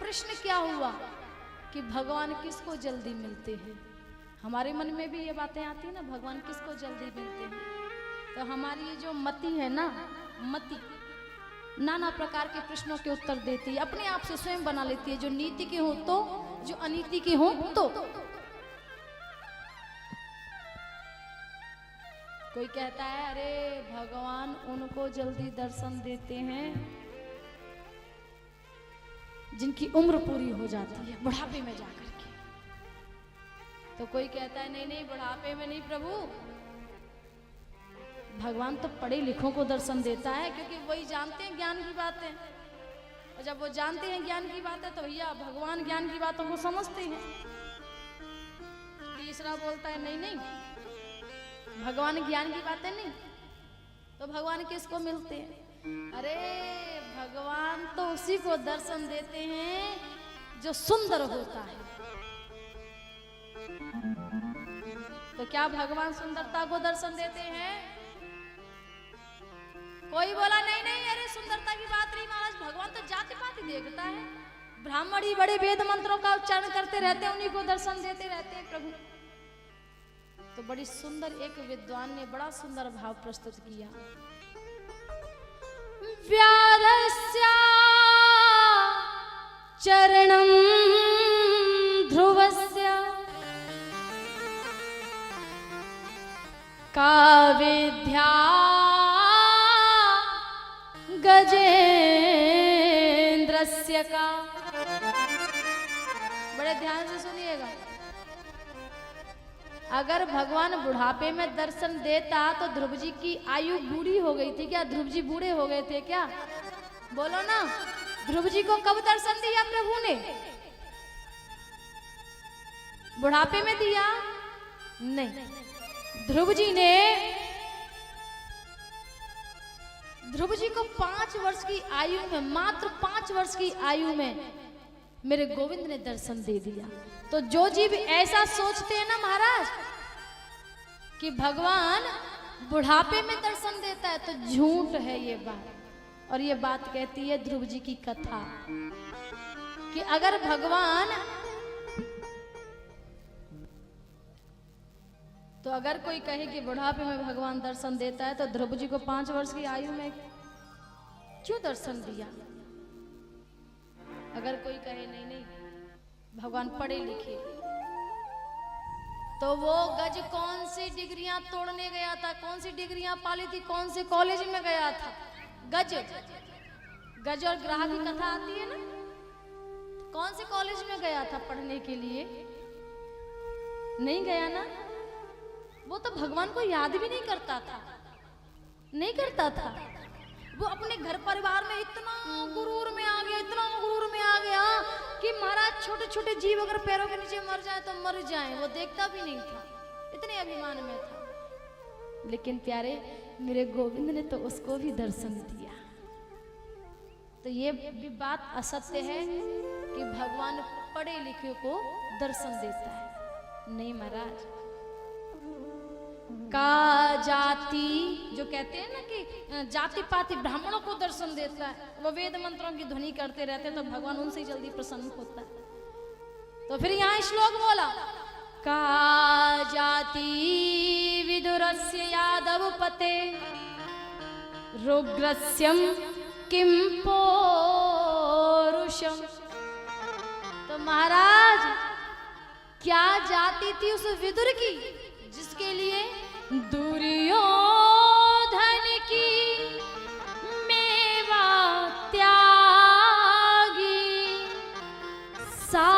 प्रश्न क्या हुआ कि भगवान किसको जल्दी मिलते हैं। हमारे मन में भी ये बातें आती है ना, भगवान किसको जल्दी मिलते हैं। तो हमारी ये जो मति है ना, मति नाना प्रकार के प्रश्नों के उत्तर देती है, अपने आप से स्वयं बना लेती है, जो नीति के हो तो, जो अनीति के हो तो। कोई कहता है अरे भगवान उनको जल्दी दर्शन देते हैं जिनकी उम्र पूरी हो जाती है, बुढ़ापे में जाकर के। तो कोई कहता है नहीं नहीं, बुढ़ापे में नहीं प्रभु, भगवान तो पढ़े लिखों को दर्शन देता है, क्योंकि वही जानते हैं ज्ञान की बातें, और जब वो जानते हैं ज्ञान की बातें तो भैया भगवान ज्ञान की बातों को समझते हैं। तीसरा बोलता है नहीं नहीं, भगवान ज्ञान की बातें नहीं, तो भगवान किसको मिलते हैं। अरे भगवान तो उसी को दर्शन देते हैं जो सुंदर होता है। तो क्या भगवान सुंदरता को दर्शन देते हैं? कोई बोला नहीं नहीं, अरे सुंदरता की बात नहीं महाराज, भगवान तो जाति पाति देखता है, ब्राह्मण ही बड़े वेद मंत्रों का उच्चारण करते रहते हैं, उन्हीं को दर्शन देते रहते हैं प्रभु। तो बड़ी सुंदर एक विद्वान ने बड़ा सुंदर भाव प्रस्तुत किया। व्याधस्या चरणं ध्रुवस्य का विद्या गजेंद्रस्य का। बड़े ध्यान से सुनिएगा। अगर भगवान बुढ़ापे में दर्शन देता तो ध्रुव जी की आयु बूढ़ी हो गई थी क्या? ध्रुव जी बूढ़े हो गए थे क्या? बोलो ना, ध्रुव जी को कब दर्शन दिया प्रभु ने? बुढ़ापे में दिया? नहीं, ध्रुव जी ने ध्रुव जी को 5 वर्ष की आयु में, मात्र 5 वर्ष की आयु में मेरे गोविंद ने दर्शन दे दिया। तो जो जीव ऐसा सोचते हैं ना महाराज कि भगवान बुढ़ापे में दर्शन देता है, तो झूठ है ये बात। और ये बात कहती है ध्रुव जी की कथा कि अगर भगवान, तो अगर कोई कहे कि बुढ़ापे में भगवान दर्शन देता है, तो ध्रुव जी को 5 वर्ष की आयु में क्यों दर्शन दिया? अगर कोई कहे नहीं नहीं, भगवान पढ़े लिखे, तो वो गज कौन सी डिग्रियां तोड़ने गया था, कौन सी डिग्रियां पाली थी, कौन से कॉलेज में गया था? गज गज और ग्राह की कथा आती है ना, कौन से कॉलेज में गया था पढ़ने के लिए? नहीं गया ना। वो तो भगवान को याद भी नहीं करता था, नहीं करता था। वो अपने घर परिवार में इतना गुरूर में आ गया, इतना गुरूर में आ गया कि महाराज छोटे छोटे जीव अगर पैरों के नीचे मर जाए तो मर जाए, वो देखता भी नहीं था, इतने अभिमान में था। लेकिन प्यारे मेरे गोविंद ने तो उसको भी दर्शन दिया। तो ये भी बात असत्य है कि भगवान पढ़े लिखे को दर्शन देता है। नहीं महाराज, का जाति जो कहते हैं ना कि जाति पाति ब्राह्मणों को दर्शन देता है, वो वेद मंत्रों की ध्वनि करते रहते हैं, तो भगवान उनसे ही जल्दी प्रसन्न होता है। तो फिर यहाँ श्लोक बोला, का जाति विदुरस्य यादव पते रुग्रस्यम किम पौरुषम। तो महाराज क्या जाति थी उस विदुर की जिसके लिए दुर्योधन की मेवा त्यागी सा